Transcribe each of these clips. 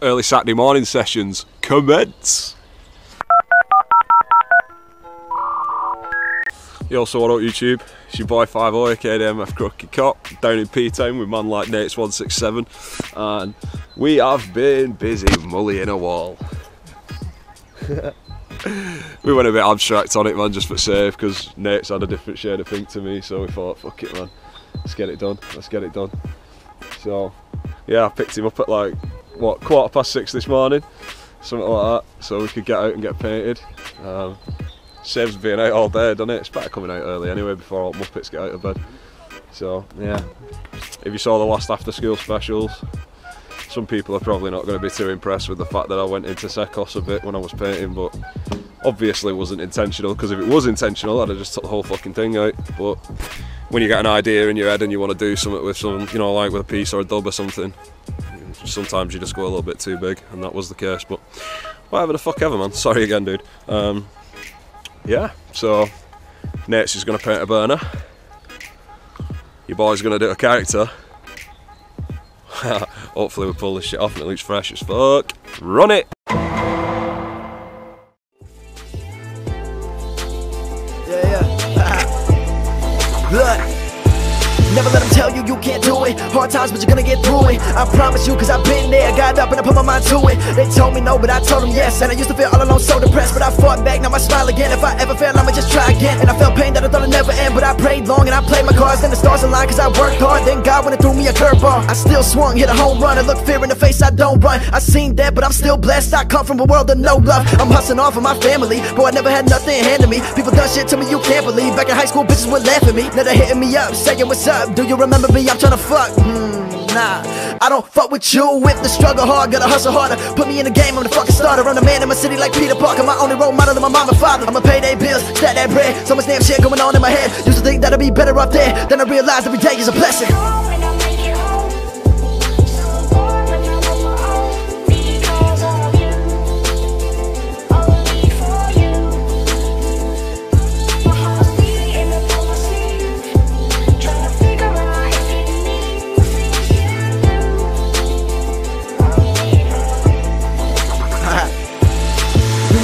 early Saturday morning sessions commence. Yo, so what up YouTube? It's your boy Fivoe, aka MF Crooked Cop, down in P-Town with man like NATES 167, and we have been busy mullying a wall. We went a bit abstract on it, man, just for safe, because NATES had a different shade of pink to me, so we thought, fuck it, man, let's get it done, So, yeah, I picked him up at like, what, 6:15 this morning, something like that, so we could get out and get painted. Saves being out all day, doesn't it? It's better coming out early anyway, before all Muppets get out of bed. So, yeah, if you saw the last after school specials, some people are probably not going to be too impressed with the fact that I went into Secos a bit when I was painting, but obviously it wasn't intentional, because if it was intentional I'd have just took the whole fucking thing out. But when you get an idea in your head and you want to do something with some, you know, like with a piece or a dub or something, sometimes you just go a little bit too big, and that was the case. But whatever the fuck ever, man. Sorry again, dude. Yeah, so NATES is going to paint a burner. Your boy's going to do a character. Hopefully we pull this shit off and it looks fresh as fuck. Run it! Look, never let them tell you you can't do it. Hard times, but you're gonna get through it. I promise you, cause I've been there. Got up and I put my mind to it. They told me no, but I told them yes. And I used to feel all alone, so depressed, but I fought back, now I smile again. If I ever fail, I'ma just try again. And I felt pain that I thought I'd never end, but I prayed long and I played my cards. Then the stars aligned, cause I worked hard. Then God went and threw me a curveball. I still swung, hit a home run, and looked fear in the face, I don't run. I seen that, but I'm still blessed. I come from a world of no love. I'm hustling off of my family, but I never had nothing handed me. People done shit to me you can't believe. Back in high school, bitches would laugh at me. Now they're hitting me up, saying what's up. Do you remember me? I'm tryna fuck. Nah, I don't fuck with you. If the struggle hard, gotta hustle harder. Put me in the game, I'm the fucking starter. I'm the man in my city like Peter Parker. My only role model is my mom and father. I'ma pay their bills, stack that bread. So much damn shit going on in my head. Used to think that I'd be better up there. Then I realized every day is a blessing.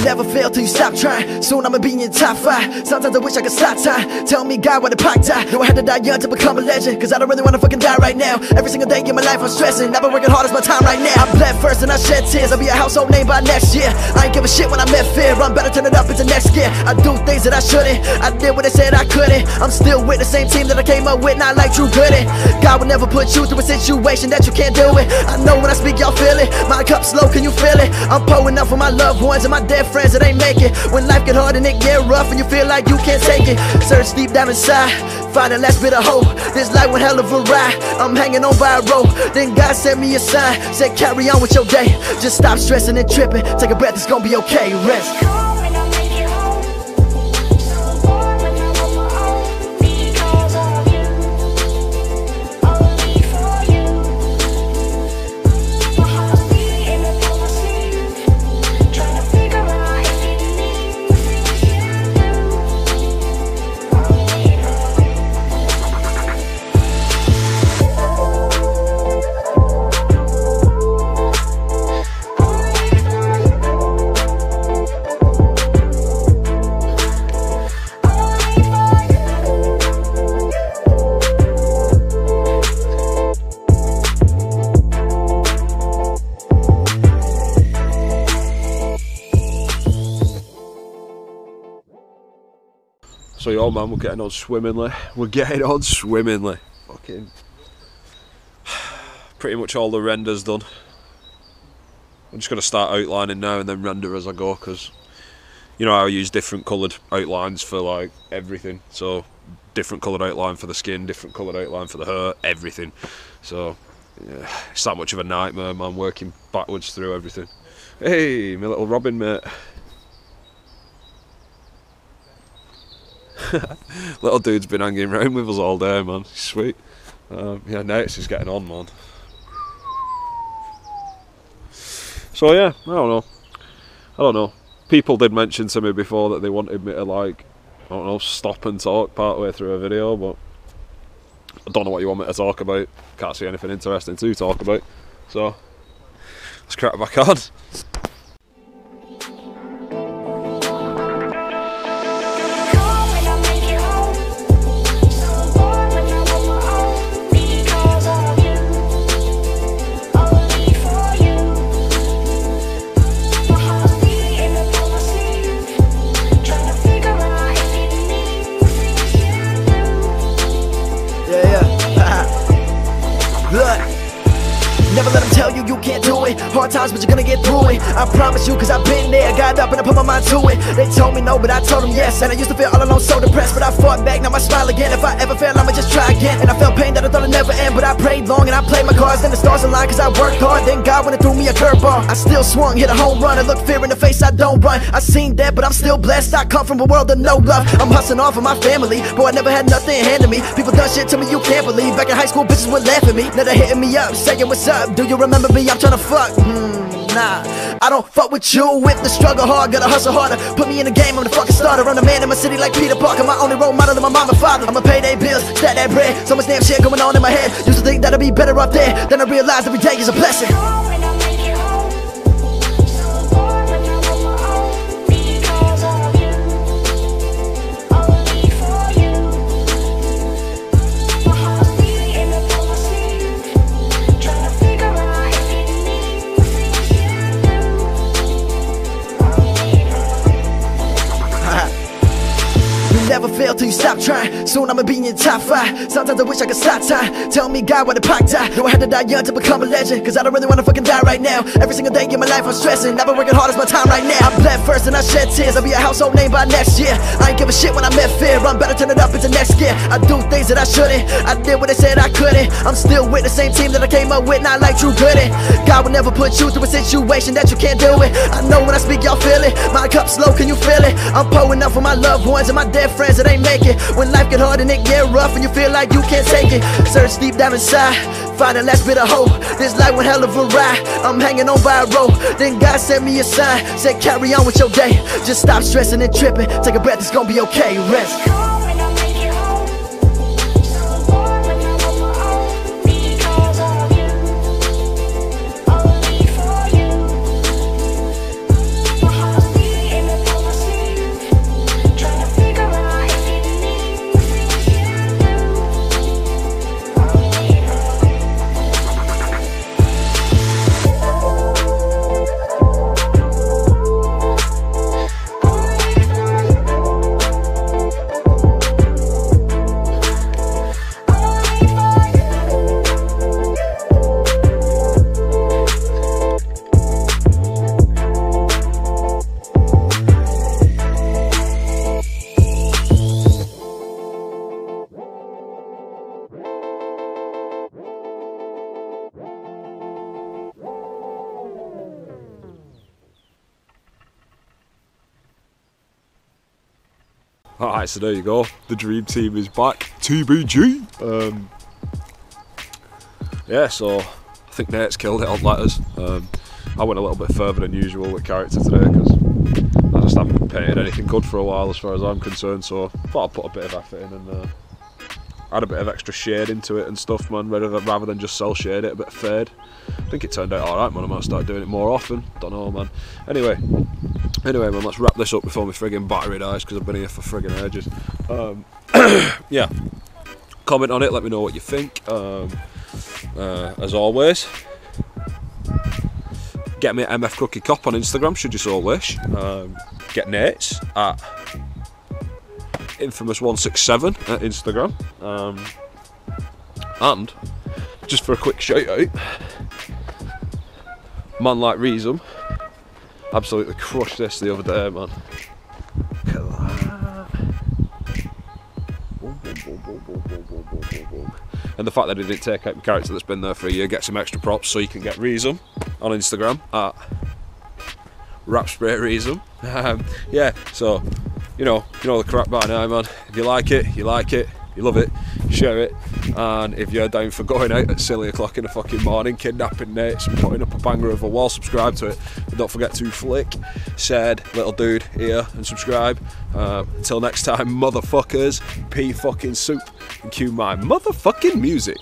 Never fail till you stop trying. Soon I'ma be in your top 5. Sometimes I wish I could stop time. Tell me God why the Pac died. Know I had to die young to become a legend, cause I don't really wanna fucking die right now. Every single day in my life I'm stressing. I've been working hard as my time right now. I bled first and I shed tears. I'll be a household name by next year. I ain't give a shit when I met fear. I'm better turn it up into next gear. I do things that I shouldn't. I did what they said I couldn't. I'm still with the same team that I came up with, not like True Gooding. God will never put you through a situation that you can't deal with. I know when I speak y'all feel it. My cup's low, can you feel it? I'm pouring up for my loved ones and my dead friends that ain't make it. When life get hard and it get rough and you feel like you can't take it, search deep down inside, find that last bit of hope. This life one hell of a ride. I'm hanging on by a rope. Then God sent me a sign, said carry on with your day. Just stop stressing and tripping. Take a breath, it's gonna be okay. Rest. So yo man, we're getting on swimmingly. Fucking pretty much all the renders done. I'm just gonna start outlining now and then render as I go, because you know I use different coloured outlines for like everything. So different coloured outline for the skin, different coloured outline for the hair, everything. So yeah, it's that much of a nightmare, man, working backwards through everything. Hey, my little Robin mate. Little dude's been hanging around with us all day, man. He's sweet. Yeah, NATES is getting on, man. So yeah, I don't know. People did mention to me before that they wanted me to, like, I don't know, stop and talk part way through a video, but I don't know what you want me to talk about. Can't see anything interesting to talk about. So let's crack back on. Never let them tell you can't do it. Hard times, but you're gonna get through it. I promise you, cause I've been there. Got up and I put my mind to it. They told me no, but I told them yes. And I used to feel all alone, so depressed, but I fought back, now I smile again. If I ever fail, I'ma just try again. And I felt pain that I thought I'd never end, but I prayed long and I played my cards. Then the stars aligned cause I worked hard. Then God went and threw me a curveball. I still swung, hit a home run, and looked fear in the face, I don't run. I seen that, but I'm still blessed. I come from a world of no love. I'm hustling off of my family, but I never had nothing handed me. People done shit to me you can't believe. Back in high school, bitches would laugh at me. Now they're hitting me up, saying what's up. Do you remember me? I'm tryna fuck. Nah, I don't fuck with you. If the struggle hard, gotta hustle harder. Put me in the game, I'm the fucking starter. I'm the man in my city like Peter Parker. My only role model is my mom and father. I'ma pay their bills, stack that bread. So much damn shit going on in my head. Used to think that I'd be better up there. Then I realized every day is a blessing. Never fail till you stop trying. Soon I'ma be in your top 5. Sometimes I wish I could stop time. Tell me God why the Pac die. No, I had to die young to become a legend, cause I don't really wanna fucking die right now. Every single day in my life I'm stressing. I've been working hard as my time right now. I bled first and I shed tears. I'll be a household name by next year. I ain't give a shit when I met fear. I'm better turn it up into next gear. I do things that I shouldn't. I did what they said I couldn't. I'm still with the same team that I came up with, not like True Goodin'. God will never put you through a situation that you can't do it. I know when I speak y'all feel it. My cup's low, can you feel it? I'm pouring up for my loved ones and my dead friends that ain't make it. When life get hard and it get rough and you feel like you can't take it, search deep down inside, find the last bit of hope. This life one hell of a ride, I'm hanging on by a rope. Then God sent me a sign, said carry on with your day. Just stop stressing and tripping, take a breath, it's gonna be okay, rest. Alright, so there you go. The dream team is back. TBG. Yeah, so I think Nate's killed it on letters. I went a little bit further than usual with character today because I just haven't painted anything good for a while as far as I'm concerned, so I thought I'd put a bit of effort in and add a bit of extra shade into it and stuff, man, rather than just cell shade it, a bit of fade. I think it turned out alright, man. I might start doing it more often. Don't know, man. Anyway, man, let's wrap this up before my friggin' battery dies because I've been here for friggin' ages. Yeah, comment on it, let me know what you think. As always, get me at MF Cookie Cop on Instagram, should you so wish. Get Nates at Infamous167 at Instagram. And just for a quick shout out, man like Reasum absolutely crushed this the other day, man. Look at that. Boom, boom, boom, boom, boom, boom, boom, boom, boom, boom. And the fact that he didn't take out the character that's been there for a year, get some extra props, so you can get Reasum on Instagram at RapSprayReasum. Yeah, so you know the crap by now, man. If you like it, you love it, share it, and if you're down for going out at silly o'clock in the fucking morning, kidnapping Nates and putting up a banger of a wall, subscribe to it. And don't forget to flick said little dude here and subscribe. Until next time, motherfuckers, pea fucking soup, and cue my motherfucking music.